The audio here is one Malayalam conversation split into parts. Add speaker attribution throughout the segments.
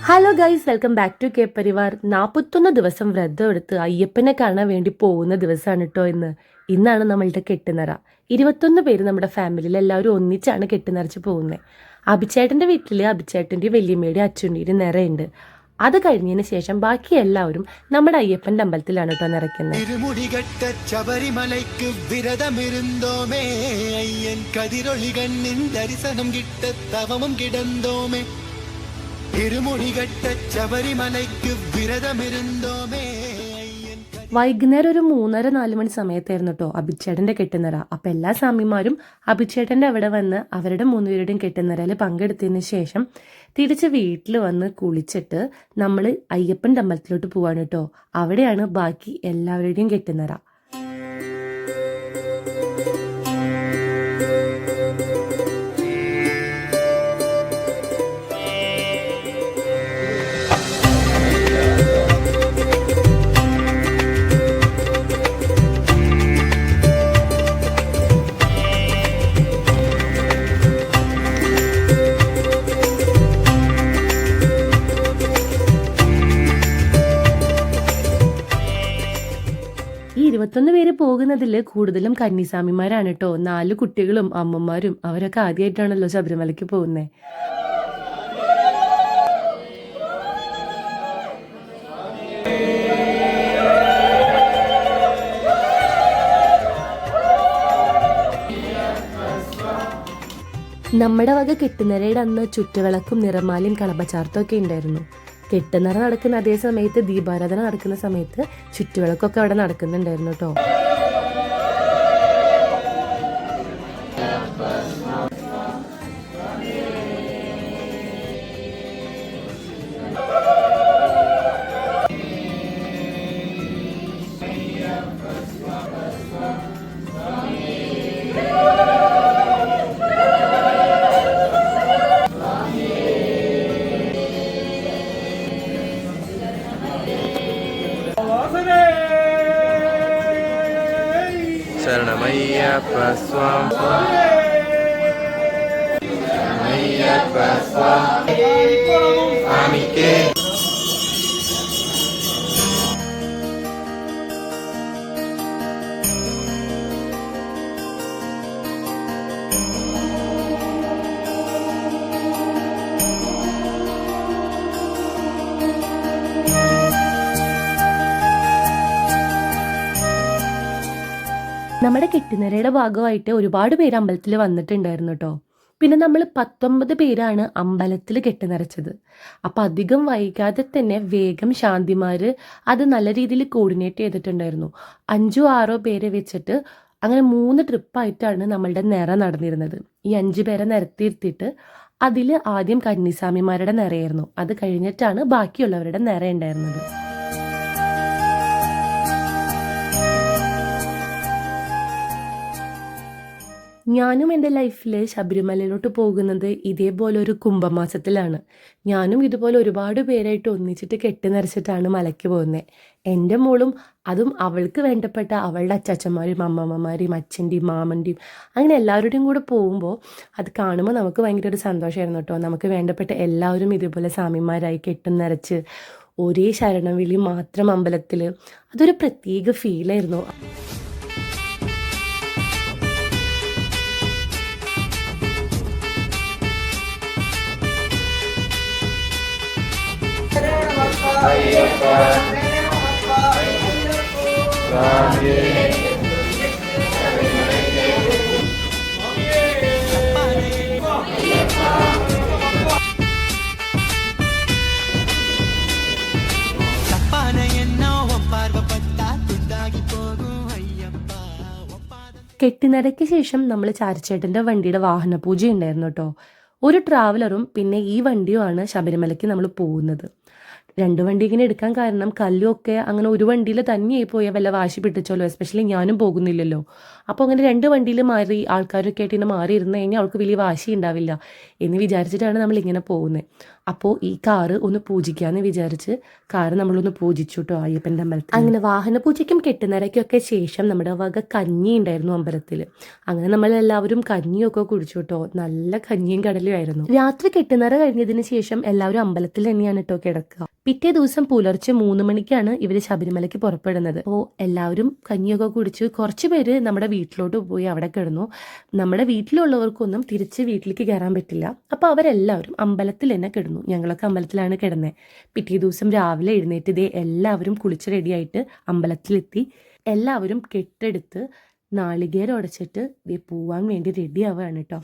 Speaker 1: Hello guys, welcome back to K Parivar. 41 ദിവസം വ്രതം എടുത്ത് അയ്യപ്പനെ കാണാൻ വേണ്ടി പോകുന്ന ദിവസമാണ് കേട്ടോ ഇന്നാണ് നമ്മളുടെ കെട്ടുനിറ. 21 പേര് നമ്മുടെ ഫാമിലിയിൽ എല്ലാവരും ഒന്നിച്ചാണ് കെട്ടുനിറച്ച് പോകുന്നത്. അഭിച്ചേട്ടൻ്റെ വീട്ടിൽ അഭിച്ചേട്ടൻ്റെ വലിയമ്മയുടെ അച്ഛൻ്റെയും നിറയുണ്ട്. അത് കഴിഞ്ഞതിന് ശേഷം ബാക്കി എല്ലാവരും നമ്മുടെ അയ്യപ്പൻ്റെ അമ്പലത്തിലാണ് കേട്ടോ നിറയ്ക്കുന്നത്.
Speaker 2: ശബരിമലയ്ക്ക് വിരതമിരുന്നോമേ അയ്യൻ കതിരൊളി കണ്ണിൻ ദർശനം കിട്ടത്തവമും കിടന്നോമേ
Speaker 1: വൈകുന്നേരം ഒരു 3:30-4 മണി സമയത്തായിരുന്നു കേട്ടോ അഭിച്ചേട്ടൻ്റെ കെട്ടുനിറ. അപ്പം എല്ലാ സ്വാമിമാരും അഭിച്ചേട്ടൻ്റെ അവിടെ വന്ന് അവരുടെ 3 പേരുടെയും കെട്ടുനിറയിൽ പങ്കെടുത്തതിന് ശേഷം തിരിച്ച് വീട്ടിൽ വന്ന് കുളിച്ചിട്ട് നമ്മൾ അയ്യപ്പൻ്റെ അമ്പലത്തിലോട്ട് പോവാണ് കേട്ടോ. അവിടെയാണ് ബാക്കി എല്ലാവരുടെയും കെട്ടുനിറ. ഈ 21 പേര് പോകുന്നതിൽ കൂടുതലും കന്നിസ്വാമിമാരാണ് കേട്ടോ. 4 കുട്ടികളും അമ്മമാരും അവരൊക്കെ ആദ്യമായിട്ടാണല്ലോ ശബരിമലയ്ക്ക് പോകുന്നത്. നമ്മുടെ വക കെട്ടുനിറയുടെ അന്ന് ചുറ്റുവിളക്കും നിറമാലയും കളഭച്ചാർത്തും ഒക്കെ ഉണ്ടായിരുന്നു. കെട്ടുനിറ നടക്കുന്ന അതേ സമയത്ത് ദീപാരാധന നടക്കുന്ന സമയത്ത് ചുറ്റുവിളക്കൊക്കെ അവിടെ നടക്കുന്നുണ്ടായിരുന്നു കേട്ടോ.
Speaker 2: ശരണമയ്യപ്പ സ്വാമിക്കേ.
Speaker 1: നമ്മുടെ കെട്ടുനിറയുടെ ഭാഗമായിട്ട് ഒരുപാട് പേര് അമ്പലത്തിൽ വന്നിട്ടുണ്ടായിരുന്നു കേട്ടോ. പിന്നെ നമ്മൾ 19 പേരാണ് അമ്പലത്തിൽ കെട്ടുനിറച്ചത്. അപ്പം അധികം വൈകാതെ തന്നെ വേഗം ശാന്തിമാർ അത് നല്ല രീതിയിൽ കോർഡിനേറ്റ് ചെയ്തിട്ടുണ്ടായിരുന്നു. 5-6 പേരെ വെച്ചിട്ട് അങ്ങനെ 3 ട്രിപ്പായിട്ടാണ് നമ്മളുടെ നിറ നടന്നിരുന്നത്. ഈ 5 പേരെ നിരത്തിയിരുത്തിയിട്ട് അതിൽ ആദ്യം കന്നിസ്വാമിമാരുടെ നിറയായിരുന്നു. അത് കഴിഞ്ഞിട്ടാണ് ബാക്കിയുള്ളവരുടെ നിറ ഉണ്ടായിരുന്നത്. ഞാനും എൻ്റെ ലൈഫിൽ ശബരിമലയിലോട്ട് പോകുന്നത് ഇതേപോലെ ഒരു കുംഭമാസത്തിലാണ്. ഞാനും ഇതുപോലെ ഒരുപാട് പേരായിട്ട് ഒന്നിച്ചിട്ട് കെട്ടുനിറച്ചിട്ടാണ് മലയ്ക്ക് പോകുന്നത്. എൻ്റെ മോളും അതും അവൾക്ക് വേണ്ടപ്പെട്ട അവളുടെ അച്ചാച്ചന്മാരും അമ്മമ്മമാരെയും അച്ഛൻ്റെയും മാമൻ്റെയും അങ്ങനെ എല്ലാവരുടെയും കൂടെ പോകുമ്പോൾ അത് കാണുമ്പോൾ നമുക്ക് ഭയങ്കര ഒരു സന്തോഷമായിരുന്നു കേട്ടോ. നമുക്ക് വേണ്ടപ്പെട്ട എല്ലാവരും ഇതേപോലെ സ്വാമിമാരായി കെട്ടുനിറച്ച് ഒരേ ശരണം വിളി മാത്രം അമ്പലത്തിൽ, അതൊരു പ്രത്യേക ഫീലായിരുന്നു. കെട്ടിനിറയ്ക്ക് ശേഷം നമ്മൾ ചാരിച്ചേട്ടൻ്റെ വണ്ടിയുടെ വാഹന പൂജ ഉണ്ടായിരുന്നു കേട്ടോ. ഒരു ട്രാവലറും പിന്നെ ഈ വണ്ടിയുമാണ് ശബരിമലയ്ക്ക് നമ്മൾ പോകുന്നത്. രണ്ട് വണ്ടി ഇങ്ങനെ എടുക്കാൻ കാരണം കല്ലുമൊക്കെ അങ്ങനെ ഒരു വണ്ടിയിൽ തന്നെയായി പോയാൽ വല്ല വാശി പിടിച്ചോല്ലോ, എസ്പെഷ്യലി ഞാനും പോകുന്നില്ലല്ലോ. അപ്പോൾ അങ്ങനെ രണ്ട് വണ്ടിയിൽ മാറി ആൾക്കാരൊക്കെ ആയിട്ട് ഇങ്ങനെ മാറി ഇരുന്ന് കഴിഞ്ഞാൽ അവൾക്ക് വലിയ വാശി ഉണ്ടാവില്ല എന്ന് വിചാരിച്ചിട്ടാണ് നമ്മളിങ്ങനെ പോകുന്നത്. അപ്പോൾ ഈ കാറ് ഒന്ന് പൂജിക്കാമെന്ന് വിചാരിച്ച് കാറ് നമ്മളൊന്ന് പൂജിച്ചു കേട്ടോ അയ്യപ്പൻ്റെ അമ്പലത്തിൽ. അങ്ങനെ വാഹന പൂജയ്ക്കും കെട്ടുനിറയ്ക്കൊക്കെ ശേഷം നമ്മുടെ വക കഞ്ഞി ഉണ്ടായിരുന്നു അമ്പലത്തിൽ. അങ്ങനെ നമ്മളെല്ലാവരും കഞ്ഞിയൊക്കെ കുടിച്ചു കേട്ടോ. നല്ല കഞ്ഞിയും കടലും ആയിരുന്നു. രാത്രി കെട്ടുനിറ കഴിഞ്ഞതിന് ശേഷം എല്ലാവരും അമ്പലത്തിൽ തന്നെയാണ് കേട്ടോ കിടക്കുക. പിറ്റേ ദിവസം പുലർച്ചെ 3 മണിക്കാണ് ഇവർ ശബരിമലയ്ക്ക് പുറപ്പെടുന്നത്. അപ്പോൾ എല്ലാവരും കഞ്ഞിയൊക്കെ കുടിച്ച് കുറച്ച് പേര് നമ്മുടെ വീട്ടിലോട്ട് പോയി അവിടെ കിടന്നു. നമ്മുടെ വീട്ടിലുള്ളവർക്കൊന്നും തിരിച്ച് വീട്ടിലേക്ക് കയറാൻ പറ്റില്ല. അപ്പോൾ അവരെല്ലാവരും അമ്പലത്തിൽ തന്നെ കിടന്നു. ഞങ്ങളൊക്കെ അമ്പലത്തിലാണ് കിടന്നത്. പിറ്റേ ദിവസം രാവിലെ എഴുന്നേറ്റ് ഇതേ എല്ലാവരും കുളിച്ച് റെഡിയായിട്ട് അമ്പലത്തിലെത്തി. എല്ലാവരും കെട്ടെടുത്ത് നാളികേരം ഉടച്ചിട്ട് ഇതേ പോവാൻ വേണ്ടി റെഡി ആവുകയാണ് കേട്ടോ.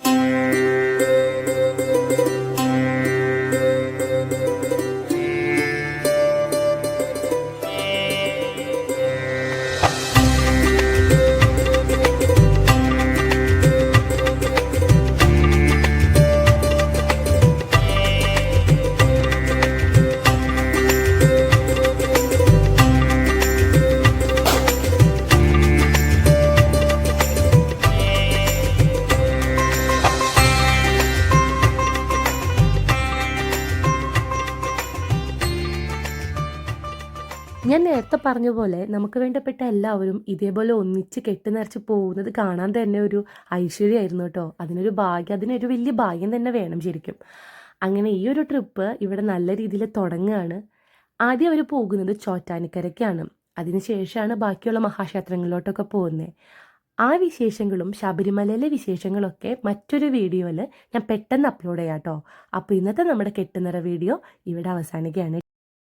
Speaker 1: ഞാൻ നേരത്തെ പറഞ്ഞ പോലെ നമുക്ക് വേണ്ടപ്പെട്ട എല്ലാവരും ഇതേപോലെ ഒന്നിച്ച് കെട്ടുനിറച്ച് പോകുന്നത് കാണാൻ തന്നെ ഒരു ഐശ്വര്യമായിരുന്നു കേട്ടോ. അതിനൊരു വലിയ ഭാഗ്യം തന്നെ വേണം ശരിക്കും. അങ്ങനെ ഈ ഒരു ട്രിപ്പ് ഇവിടെ നല്ല രീതിയിൽ തുടങ്ങുകയാണ്. ആദ്യം അവർ പോകുന്നത് ചോറ്റാനിക്കരയ്ക്കാണ്. അതിനുശേഷമാണ് ബാക്കിയുള്ള മഹാക്ഷേത്രങ്ങളിലോട്ടൊക്കെ പോകുന്നത്. ആ വിശേഷങ്ങളും ശബരിമലയിലെ വിശേഷങ്ങളൊക്കെ മറ്റൊരു വീഡിയോയിൽ ഞാൻ പെട്ടെന്ന് അപ്ലോഡ് ചെയ്യാം കേട്ടോ. അപ്പോൾ ഇന്നത്തെ നമ്മുടെ കെട്ടുനിറ വീഡിയോ ഇവിടെ അവസാനിക്കുകയാണ്.